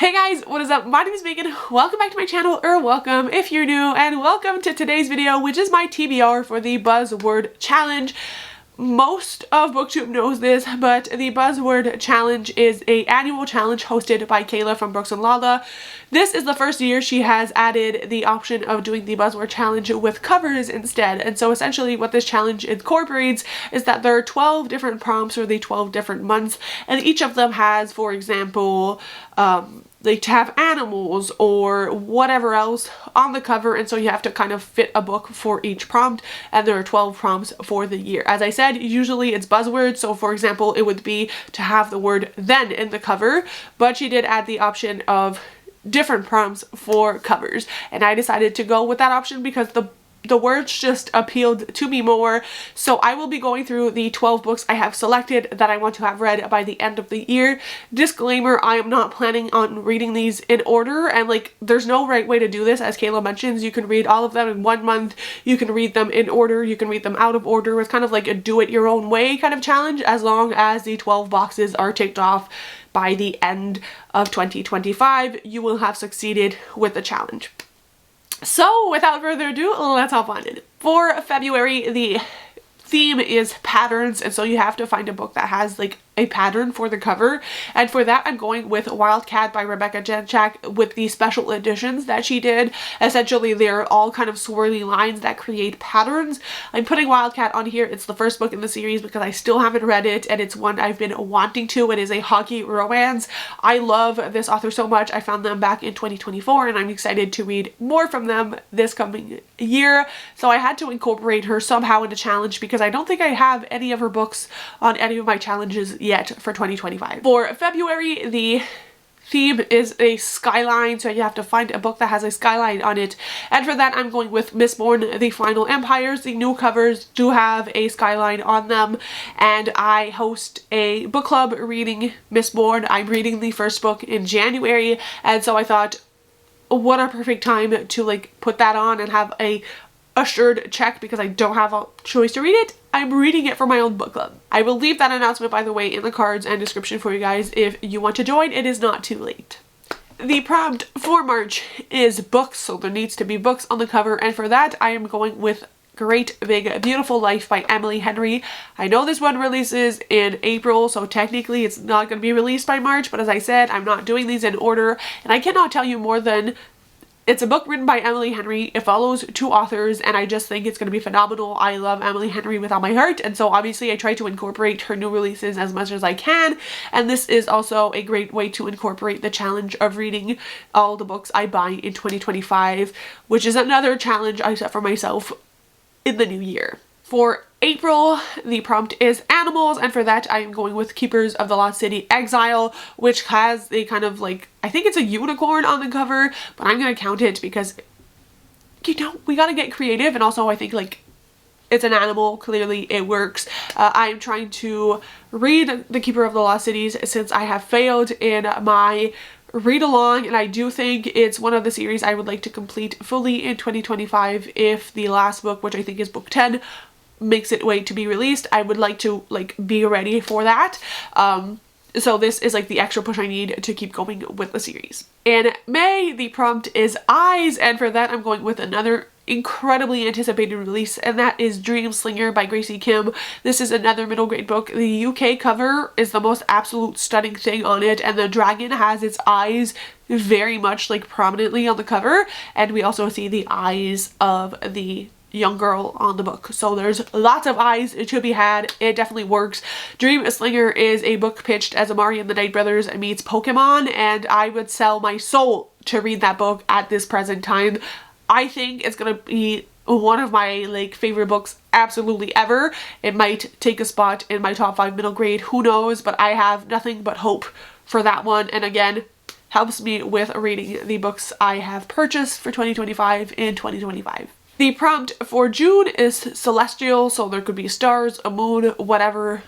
Hey guys, what is up? My name is Megan. Welcome back to my channel, or welcome if you're new, and welcome to today's video, which is my TBR for the Buzzword Challenge. Most of BookTube knows this, but the Buzzword Challenge is an annual challenge hosted by Kayla from Brooks and Lala. This is the first year she has added the option of doing the Buzzword Challenge with covers instead. And so essentially what this challenge incorporates is that there are 12 different prompts for the 12 different months, and each of them has, for example, like to have animals or whatever else on the cover, and so you have to kind of fit a book for each prompt, and there are 12 prompts for the year. As I said, usually it's buzzwords, so for example it would be to have the word then in the cover, but she did add the option of different prompts for covers, and I decided to go with that option because the words just appealed to me more. So I will be going through the 12 books I have selected that I want to have read by the end of the year. Disclaimer, I am not planning on reading these in order, and like there's no right way to do this. As Kayla mentions, you can read all of them in 1 month, you can read them in order, you can read them out of order. It's kind of like a do it your own way kind of challenge, as long as the 12 boxes are ticked off by the end of 2025, you will have succeeded with the challenge. So without further ado, let's hop on in. For February, the theme is patterns, and so you have to find a book that has like a pattern for the cover, and for that I'm going with Wildcat by Rebecca Janchak with the special editions that she did. Essentially they're all kind of swirly lines that create patterns. I'm putting Wildcat on here. It's the first book in the series because I still haven't read it, and it's one I've been wanting to. It is a hockey romance. I love this author so much. I found them back in 2024 and I'm excited to read more from them this coming year, so I had to incorporate her somehow in the challenge because I don't think I have any of her books on any of my challenges yet for 2025. For February, the theme is a skyline, so you have to find a book that has a skyline on it, and for that I'm going with Mistborn, The Final Empires. The new covers do have a skyline on them, and I host a book club reading Mistborn. I'm reading the first book in January, and so I thought, what a perfect time to like put that on and have a assured check because I don't have a choice to read it. I'm reading it for my own book club. I will leave that announcement, by the way, in the cards and description for you guys if you want to join. It is not too late. The prompt for March is books, so there needs to be books on the cover, and for that I am going with Great Big Beautiful Life by Emily Henry. I know this one releases in April, so technically it's not going to be released by March, but as I said, I'm not doing these in order, and I cannot tell you more than it's a book written by Emily Henry. It follows 2 authors, and I just think it's going to be phenomenal. I love Emily Henry with all my heart, and so obviously I try to incorporate her new releases as much as I can, and this is also a great way to incorporate the challenge of reading all the books I buy in 2025, which is another challenge I set for myself in the new year. For April, the prompt is animals, and for that I am going with Keepers of the Lost City Exile, which has a kind of like, I think it's a unicorn on the cover, but I'm gonna count it because, you know, we gotta get creative, and also I think like it's an animal, clearly it works. I'm trying to read The Keeper of the Lost Cities since I have failed in my read along, and I do think it's one of the series I would like to complete fully in 2025 if the last book, which I think is book 10, makes it way to be released. I would like to like be ready for that. So this is like the extra push I need to keep going with the series. In May, the prompt is eyes, and for that I'm going with another incredibly anticipated release, and that is Dream Slinger by Gracie Kim. This is another middle grade book. The UK cover is the most absolute stunning thing on it, and the dragon has its eyes very much like prominently on the cover, and we also see the eyes of the young girl on the book, so there's lots of eyes to be had. It definitely works. Dream Slinger is a book pitched as Amari and the Night Brothers meets Pokemon, and I would sell my soul to read that book at this present time. I think it's gonna be one of my like favorite books absolutely ever. It might take a spot in my top 5 middle grade, who knows, but I have nothing but hope for that one, and again helps me with reading the books I have purchased for 2025 in 2025. The prompt for June is celestial, so there could be stars, a moon, whatever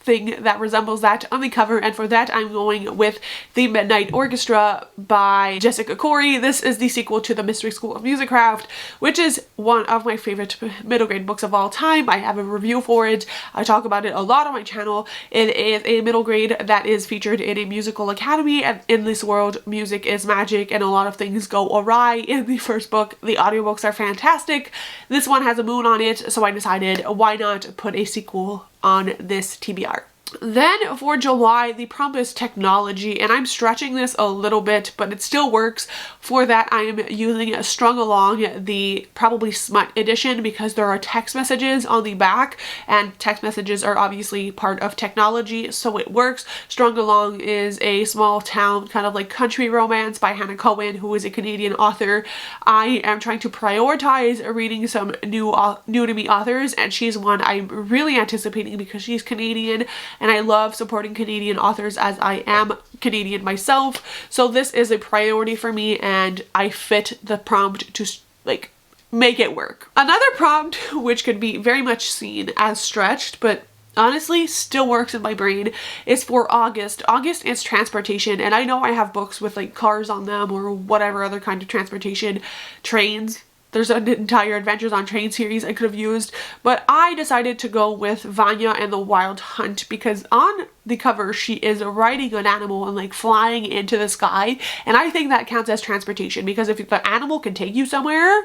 thing that resembles that on the cover, and for that I'm going with The Midnight Orchestra by Jessica Corey. This is the sequel to The Mystery School of Musicraft, which is one of my favorite middle grade books of all time. I have a review for it. I talk about it a lot on my channel. It is a middle grade that is featured in a musical academy, and in this world music is magic and a lot of things go awry. In the first book, the audiobooks are fantastic. This one has a moon on it, so I decided why not put a sequel on this TBR. Then for July, the prompt is technology, and I'm stretching this a little bit, but it still works. For that, I am using Strung Along, the probably smut edition, because there are text messages on the back, and text messages are obviously part of technology, so it works. Strung Along is a small town, kind of like country romance by Hannah Cohen, who is a Canadian author. I am trying to prioritize reading some new to me authors, and she's one I'm really anticipating because she's Canadian, and I love supporting Canadian authors as I am Canadian myself. So this is a priority for me, and I fit the prompt to like make it work. Another prompt which could be very much seen as stretched, but honestly still works in my brain, is for August. August is transportation, and I know I have books with like cars on them or whatever other kind of transportation, trains. There's an entire Adventures on Train series I could have used, but I decided to go with Vanya and the Wild Hunt because on the cover she is riding an animal and like flying into the sky, and I think that counts as transportation because if the animal can take you somewhere,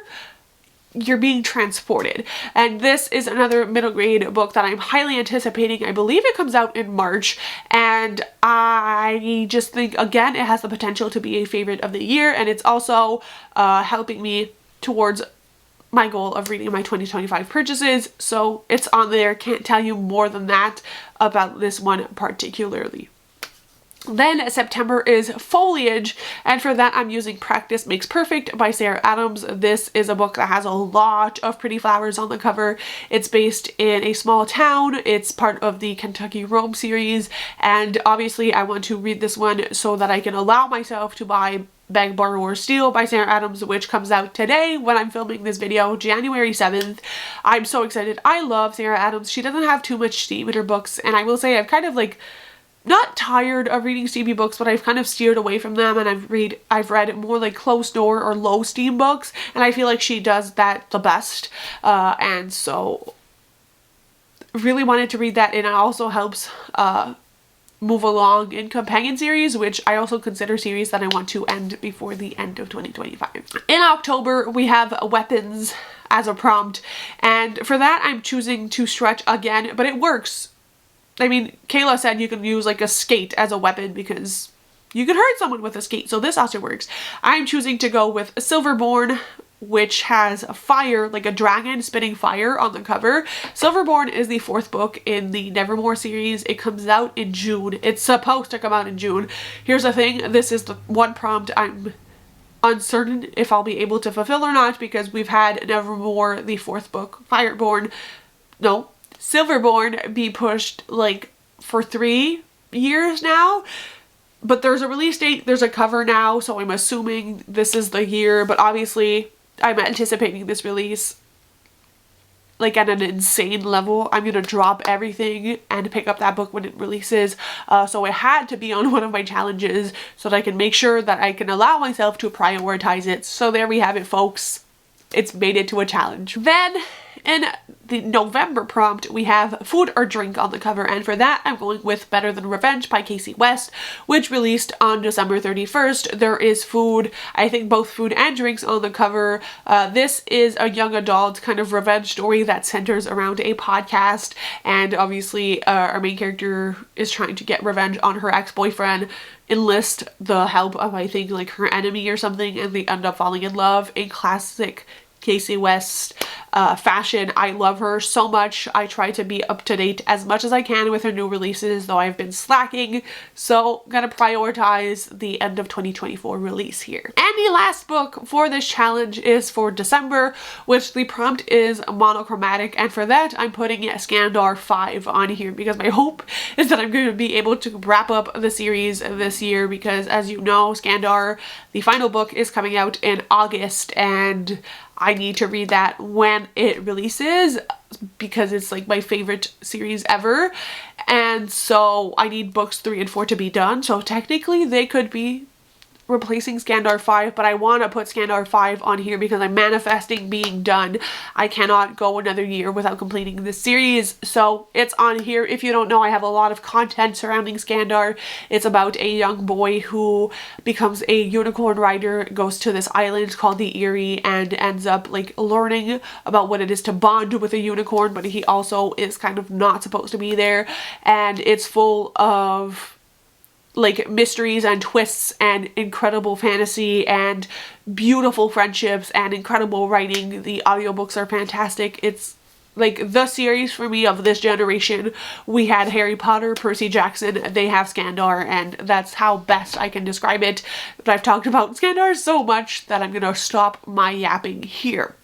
you're being transported. And this is another middle grade book that I'm highly anticipating. I believe it comes out in March, and I just think again it has the potential to be a favorite of the year, and it's also helping me towards my goal of reading my 2025 purchases, so it's on there. Can't tell you more than that about this one particularly. Then September is Foliage, and for that I'm using Practice Makes Perfect by Sarah Adams. This is a book that has a lot of pretty flowers on the cover. It's based in a small town. It's part of the Kentucky Rome series, and obviously I want to read this one so that I can allow myself to buy Beg, Borrow, or Steal by Sarah Adams, which comes out today when I'm filming this video, January 7th. I'm so excited. I love Sarah Adams. She doesn't have too much steam in her books, and I will say I've kind of like not tired of reading steamy books, but I've kind of steered away from them, and I've read more like closed door or low steam books, and I feel like she does that the best, and so really wanted to read that, and it also helps move along in companion series, which I also consider series that I want to end before the end of 2025. In October, we have Weapons as a prompt, and for that I'm choosing to stretch again, but it works. I mean, Kayla said you can use like a skate as a weapon because you can hurt someone with a skate, so this also works. I'm choosing to go with Silverborn, which has a fire, like a dragon spitting fire on the cover. Silverborn is the 4th book in the Nevermore series. It comes out in June. It's supposed to come out in June. Here's the thing, this is the one prompt I'm uncertain if I'll be able to fulfill or not, because we've had Nevermore, the 4th book, Silverborn be pushed like for 3 years now. But there's a release date, there's a cover now, so I'm assuming this is the year, but obviously I'm anticipating this release like at an insane level. I'm gonna drop everything and pick up that book when it releases, so it had to be on one of my challenges so that I can make sure that I can allow myself to prioritize it. So there we have it, folks. It's made it to a challenge. Then in the November prompt, we have Food or Drink on the cover, and for that I'm going with Better Than Revenge by Casey West, which released on December 31st. There is food, I think both food and drinks on the cover. This is a young adult kind of revenge story that centers around a podcast, and obviously our main character is trying to get revenge on her ex-boyfriend, enlist the help of I think like her enemy or something, and they end up falling in love in classic Casey West fashion. I love her so much. I try to be up to date as much as I can with her new releases, though I've been slacking, so gotta prioritize the end of 2024 release here. And the last book for this challenge is for December, which the prompt is monochromatic, and for that I'm putting Skandar 5 on here because my hope is that I'm going to be able to wrap up the series this year, because as you know, Skandar, the final book, is coming out in August, and I need to read that when it releases because it's like my favorite series ever. And so I need books 3 and 4 to be done. So technically they could be replacing Skandar 5, but I want to put Skandar 5 on here because I'm manifesting being done. I cannot go another year without completing this series, so it's on here. If you don't know, I have a lot of content surrounding Skandar. It's about a young boy who becomes a unicorn rider, goes to this island called the Eyrie, and ends up like learning about what it is to bond with a unicorn, but he also is kind of not supposed to be there, and it's full of like mysteries and twists and incredible fantasy and beautiful friendships and incredible writing. The audiobooks are fantastic. It's like the series for me of this generation. We had Harry Potter, Percy Jackson, they have Skandar, and that's how best I can describe it. But I've talked about Skandar so much that I'm gonna stop my yapping here.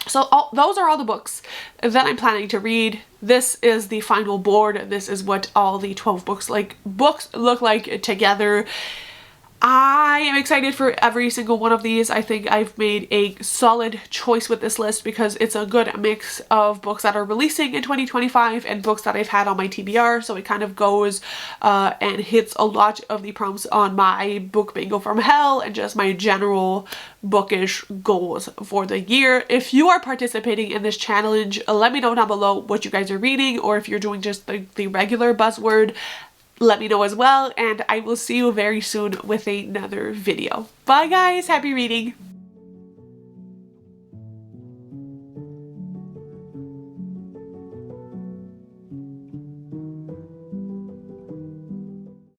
So those are all the books that I'm planning to read. This is the final board. This is what all the 12 books look like together. I am excited for every single one of these. I think I've made a solid choice with this list because it's a good mix of books that are releasing in 2025 and books that I've had on my TBR. So it kind of goes and hits a lot of the prompts on my book bingo from hell and just my general bookish goals for the year. If you are participating in this challenge, let me know down below what you guys are reading, or if you're doing just the regular buzzword, let me know as well, and I will see you very soon with another video. Bye guys, happy reading!